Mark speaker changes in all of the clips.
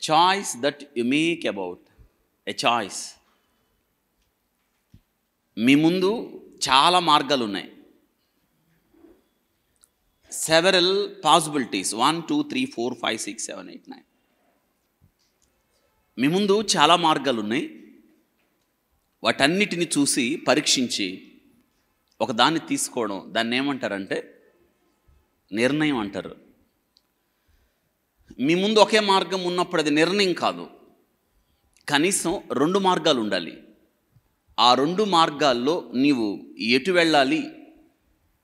Speaker 1: choice that you make about a choice. మీ ముందు చాలా మార్గాలు ఉన్నాయి. Several possibilities 1 2 3 4 5 6 7 8 9. మీ ముందు చాలా మార్గాలు ఉన్నాయి. వాటన్నిటిని చూసి పరీక్షించి ఒక దాన్ని తీసుకోవడం, దాన్ని ఏమంటారంటే నిర్ణయం అంటారు. మీ ముందు ఒకే మార్గం ఉన్నప్పుడు అది నిర్ణయం కాదు. కనీసం 2 మార్గాలు ఉండాలి. ఆ 2 మార్గాల్లో నీవు ఎటు వెళ్ళాలి,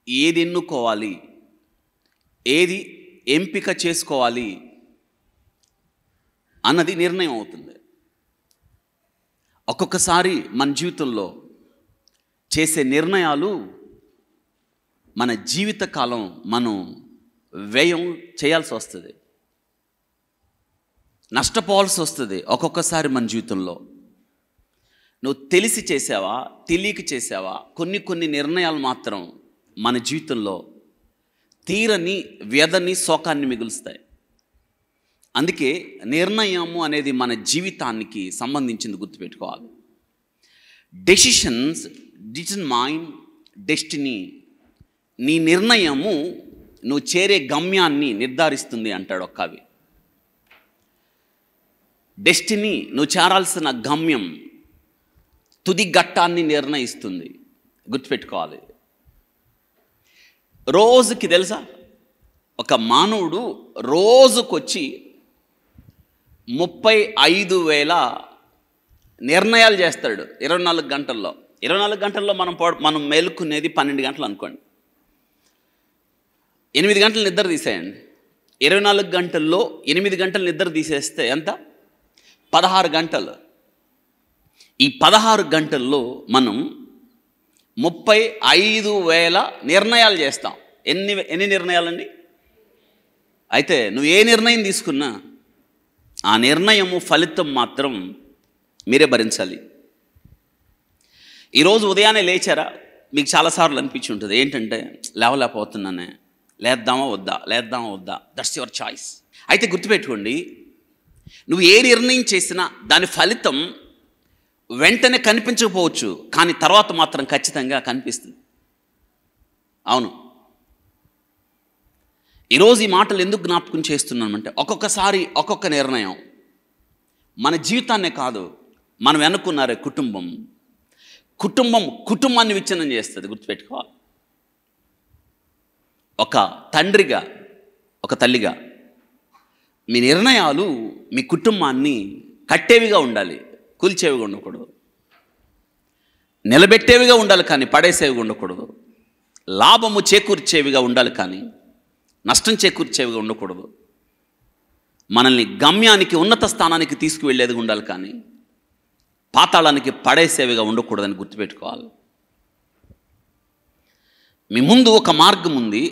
Speaker 1: ఏది ఎన్నుకోవాలి, ఏది ఎంపిక చేసుకోవాలి అన్నది నిర్ణయం అవుతుంది. ఒక్కొక్కసారి మన జీవితంలో చేసే నిర్ణయాలు మన జీవితకాలం మనం వ్యయం చేయాల్సి వస్తుంది, నష్టపోవాల్సి వస్తుంది. ఒక్కొక్కసారి మన జీవితంలో నువ్వు తెలిసి చేసావా, తెలియక చేసావా, కొన్ని నిర్ణయాలు మాత్రం మన జీవితంలో తీరని వ్యధని, శోకాన్ని మిగులుస్తాయి. అందుకే నిర్ణయము అనేది మన జీవితానికి సంబంధించింది, గుర్తుపెట్టుకోవాలి. Decisions determine destiny. నీ నిర్ణయము నువ్వు చేరే గమ్యాన్ని నిర్ధారిస్తుంది అంటాడు ఒక కవి. డెస్టినీ నువ్వు చేరాల్సిన గమ్యం, తుది ఘట్టాన్ని నిర్ణయిస్తుంది, గుర్తుపెట్టుకోవాలి. రోజుకి తెలుసా, ఒక మానవుడు రోజుకొచ్చి 35,000 నిర్ణయాలు చేస్తాడు 24 గంటల్లో. 24 గంటల్లో మనం మేలుకునేది 12 గంటలు అనుకోండి. 8 గంటలు నిద్ర తీసేయండి. 24 గంటల్లో 8 గంటలు నిద్ర తీసేస్తే ఎంత? 16 గంటలు. ఈ 16 గంటల్లో మనం 35,000 నిర్ణయాలు చేస్తాం. ఎన్ని నిర్ణయాలండి? అయితే నువ్వు ఏ నిర్ణయం తీసుకున్నా ఆ నిర్ణయము ఫలితం మాత్రం మీరే భరించాలి. ఈరోజు ఉదయాన్నే లేచారా, మీకు చాలాసార్లు అనిపించి ఉంటుంది ఏంటంటే లేవలేకపోతున్నానే, లేద్దామా వద్దా, దట్స్ యువర్ చాయిస్. అయితే గుర్తుపెట్టుకోండి, నువ్వు ఏ నిర్ణయం చేసినా దాని ఫలితం వెంటనే కనిపించకపోవచ్చు, కానీ తర్వాత మాత్రం ఖచ్చితంగా కనిపిస్తుంది. అవును, ఈరోజు ఈ మాటలు ఎందుకు జ్ఞాపకం చేస్తున్నామంటే, ఒక్కొక్కసారి ఒక్కొక్క నిర్ణయం మన జీవితాన్నే కాదు, మనం అనుకున్నారే కుటుంబాన్ని విచ్ఛిన్నం చేస్తుంది. గుర్తుపెట్టుకోవాలి. ఒక తండ్రిగా, ఒక తల్లిగా మీ నిర్ణయాలు మీ కుటుంబాన్ని కట్టేవిగా ఉండాలి, కూల్చేవిగా ఉండకూడదు. నిలబెట్టేవిగా ఉండాలి కానీ పడేసేవిగా ఉండకూడదు. లాభము చేకూర్చేవిగా ఉండాలి కానీ నష్టం చేకూర్చేవిగా ఉండకూడదు. మనల్ని గమ్యానికి, ఉన్నత స్థానానికి తీసుకువెళ్ళేదిగా ఉండాలి కానీ పాతాళానికి పడేసేవిగా ఉండకూడదని గుర్తుపెట్టుకోవాలి. మీ ముందు ఒక మార్గం ఉంది,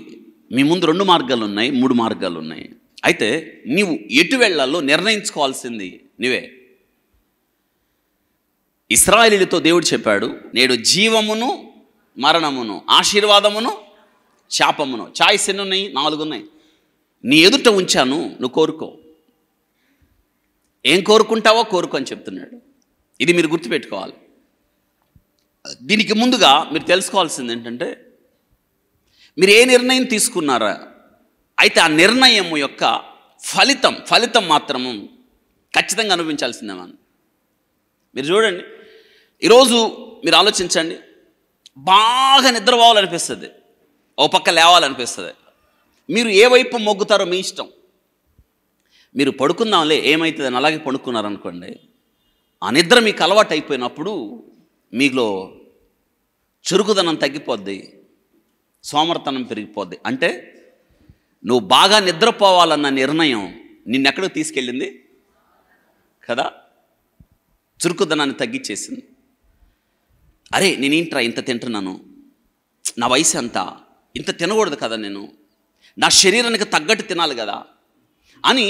Speaker 1: మీ ముందు 2 మార్గాలు ఉన్నాయి, 3 మార్గాలు ఉన్నాయి. అయితే నీవు ఎటు వెళ్ళాలో నిర్ణయించుకోవాల్సింది నువ్వే. ఇశ్రాయేలీయులతో దేవుడు చెప్పాడు, నేడు జీవమును మరణమును, ఆశీర్వాదమును శాపమును, చాయిస్ ఎన్ని ఉన్నాయి? 4 ఉన్నాయి. నీ ఎదుట ఉంచాను, నువ్వు కోరుకో. ఏం కోరుకుంటావో కోరుకో అని చెప్తున్నాడు. ఇది మీరు గుర్తుపెట్టుకోవాలి. దీనికి ముందుగా మీరు తెలుసుకోవాల్సింది ఏంటంటే, మీరు ఏ నిర్ణయం తీసుకున్నారా, అయితే ఆ నిర్ణయం యొక్క ఫలితం మాత్రము ఖచ్చితంగా అనుభవించాల్సిందే. మీరు చూడండి, ఈరోజు మీరు ఆలోచించండి, బాగా నిద్రపోవాలనిపిస్తుంది, ఓ పక్క లేవాలనిపిస్తుంది. మీరు ఏ వైపు మొగ్గుతారో మీ ఇష్టం. మీరు పడుకుందాంలే ఏమవుతుందని అలాగే పడుకున్నారనుకోండి, ఆ నిద్ర మీకు అలవాటు అయిపోయినప్పుడు మీలో చురుకుదనం తగ్గిపోద్ది, సోమర్తనం పెరిగిపోద్ది. అంటే నువ్వు బాగా నిద్రపోవాలన్న నిర్ణయం నిన్నెక్కడికి తీసుకెళ్ళింది కదా, చురుకుదనాన్ని తగ్గించేసింది. అరే నేనేంట్రా ఇంత తింటున్నాను, నా వయసు అంతా, ఇంత తినకూడదు కదా, నేను నా శరీరానికి తగ్గట్టు తినాలి కదా అని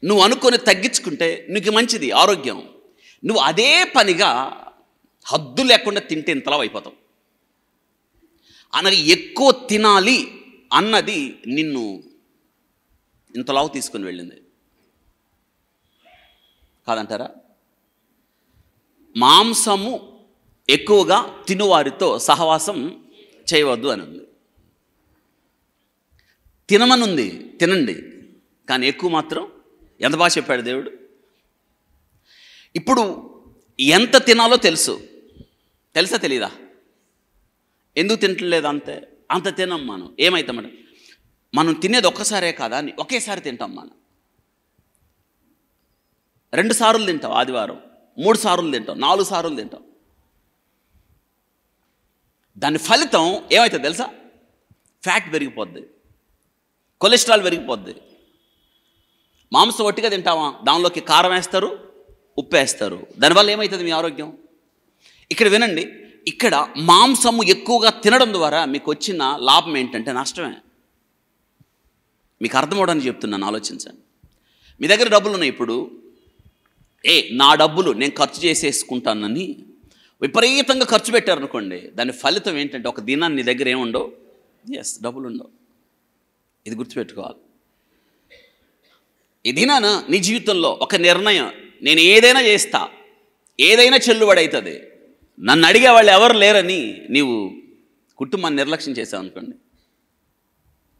Speaker 1: నువ్వు అనుకొని తగ్గించుకుంటే నీకు మంచిది, ఆరోగ్యం. నువ్వు అదే పనిగా హద్దు లేకుండా తింటే ఇంతలా అయిపోతావు. అనగా ఎక్కువ తినాలి అన్నది నిన్ను ఇంతలావు తీసుకుని వెళ్ళింది. కాదంటారా? మాంసము ఎక్కువగా తినువారితో సహవాసం చేయవద్దు అని ఉంది. తినమనుంది, తినండి, కానీ ఎక్కువ మాత్రం ఎంత బాగా చెప్పాడు దేవుడు. ఇప్పుడు ఎంత తినాలో తెలుసా తెలీదా? ఎందుకు తింటలేదు? అంత తినం మనం. ఏమవుతామంటే మనం తినేది ఒక్కసారే కాదా అని ఒకేసారి తింటాం. మనం 2 సార్లు తింటాం, ఆదివారం 3 సార్లు తింటాం, 4 సార్లు తింటాం. దాని ఫలితం ఏమవుతుంది తెలుసా? ఫ్యాట్ పెరిగిపోద్ది, కొలెస్ట్రాల్ పెరిగిపోద్ది. మాంసం ఒట్టిగా తింటామా, దానిలోకి కారం వేస్తారు, ఉప్పు వేస్తారు. దానివల్ల ఏమవుతుంది మీ ఆరోగ్యం? ఇక్కడ వినండి, ఇక్కడ మాంసము ఎక్కువగా తినడం ద్వారా మీకు వచ్చిన లాభం ఏంటంటే నష్టమే. మీకు అర్థమవడానికి చెప్తున్నాను, ఆలోచించండి. మీ దగ్గర డబ్బులు ఉన్నాయి. ఇప్పుడు నా డబ్బులు నేను ఖర్చు చేసేసుకుంటానని విపరీతంగా ఖర్చు పెట్టారనుకోండి, దాని ఫలితం ఏంటంటే ఒక దినాన్ని నీ దగ్గర ఏముండవు, డబ్బులు ఉండవు. ఇది గుర్తుపెట్టుకోవాలి. ఈ దినాన నీ జీవితంలో ఒక నిర్ణయం, నేను ఏదైనా చేస్తా, ఏదైనా చెల్లుబడి అవుతుంది, నన్ను అడిగే వాళ్ళు ఎవరు లేరని నీవు కుటుంబాన్ని నిర్లక్ష్యం చేసావు అనుకోండి,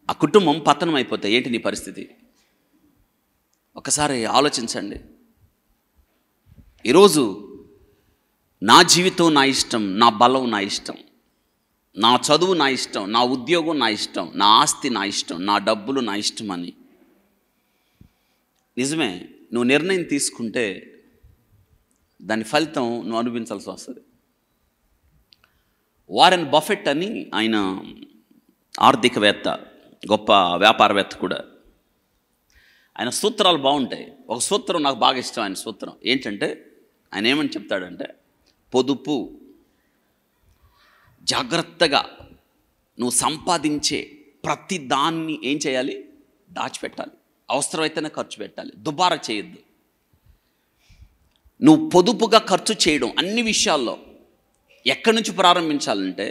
Speaker 1: ఆ కుటుంబం పతనం అయిపోతాయి. ఏంటి నీ పరిస్థితి? ఒకసారి ఆలోచించండి. ఈరోజు నా జీవితం నా ఇష్టం, నా బలం నా ఇష్టం, నా చదువు నా ఇష్టం, నా ఉద్యోగం నా ఇష్టం, నా ఆస్తి నా ఇష్టం, నా డబ్బులు నా ఇష్టం అని నిజమే నువ్వు నిర్ణయం తీసుకుంటే దాని ఫలితం నువ్వు అనుభవించాల్సి వస్తుంది. వారెన్ బఫెట్ అని ఆయన ఆర్థికవేత్త, గొప్ప వ్యాపారవేత్త కూడా. ఆయన సూత్రాలు బాగుంటాయి. ఒక సూత్రం నాకు బాగా ఇష్టం. ఆయన సూత్రం ఏంటంటే, ఆయన ఏమని చెప్తాడంటే, పొదుపు. జాగ్రత్తగా నువ్వు సంపాదించే ప్రతి దాన్ని ఏం చేయాలి? దాచిపెట్టాలి. అవసరమైతేనే ఖర్చు పెట్టాలి, దుబారా చేయొద్దు. నువ్వు పొదుపుగా ఖర్చు చేయడం అన్ని విషయాల్లో ఎక్కడి నుంచి ప్రారంభించాలంటే,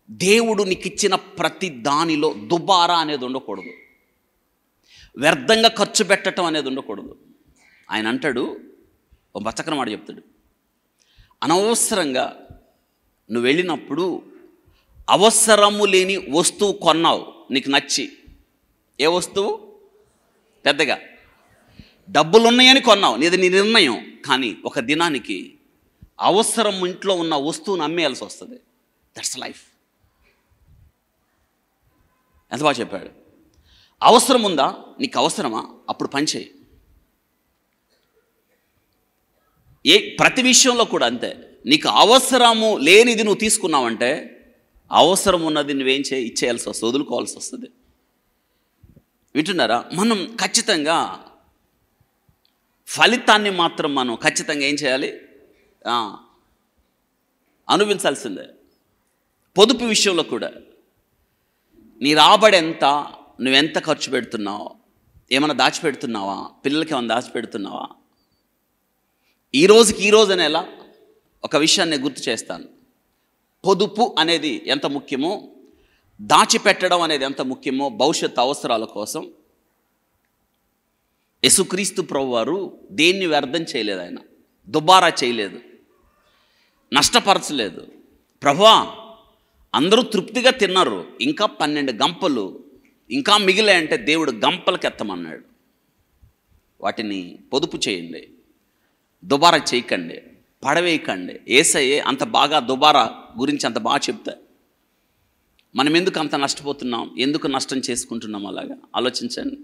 Speaker 1: దేవుడు నీకు ఇచ్చిన ప్రతి దానిలో దుబారా అనేది ఉండకూడదు, వ్యర్థంగా ఖర్చు పెట్టడం అనేది ఉండకూడదు. ఆయన అంటాడు, ఓ బచ్చకన మాట చెప్తాడు, అనవసరంగా నువ్వు వెళ్ళినప్పుడు అవసరము లేని వస్తువు కొన్నావు, నీకు నచ్చి. ఏ వస్తువు? పెద్దగా డబ్బులున్నాయని కొన్నావు, నీది నీ నిర్ణయం. కానీ ఒక దినానికి అవసరం ఇంట్లో ఉన్న వస్తువును అమ్మేయాల్సి వస్తుంది. That's life. ఎంత బాగా చెప్పాడు. అవసరం ఉందా? నీకు అవసరమా? అప్పుడు పని చేయి. ప్రతి విషయంలో కూడా అంతే. నీకు అవసరము లేనిది నువ్వు తీసుకున్నావంటే అవసరం ఉన్నది నువ్వేం ఇచ్చేయాల్సి వస్తుంది, వదులుకోవాల్సి వస్తుంది. వింటున్నారా? మనం ఖచ్చితంగా ఫలితాన్ని మాత్రం మనం ఖచ్చితంగా ఏం చేయాలి? అనుభవించాల్సిందే. పొదుపు విషయంలో కూడా నీ రాబడి ఎంత, నువ్వెంత ఖర్చు పెడుతున్నావు, ఏమైనా దాచిపెడుతున్నావా, పిల్లలకి ఏమైనా దాచిపెడుతున్నావా? ఈ రోజు అనేలా ఒక విషయాన్ని గుర్తు చేస్తాను. పొదుపు అనేది ఎంత ముఖ్యమో, దాచిపెట్టడం అనేది ఎంత ముఖ్యమో భవిష్యత్తు అవసరాల కోసం యేసుక్రీస్తు ప్రభువారు దేన్ని వ్యర్థం చేయలేదు. ఆయన దుబారా చేయలేదు, నష్టపరచలేదు. ప్రభువా, అందరూ తృప్తిగా తిన్నారు, ఇంకా 12 గంపలు ఇంకా మిగిలాయంటే దేవుడు గంపలకి ఎత్తమన్నాడు. వాటిని పొదుపు చేయండి, దుబారా చేయకండి, పడవేయకండి. యేసయ్యే అంత బాగా దుబారా గురించి అంత బాగా చెప్తా. మనం ఎందుకు అంత నష్టపోతున్నాం, ఎందుకు నష్టం చేసుకుంటున్నాం? అలాగా ఆలోచించండి.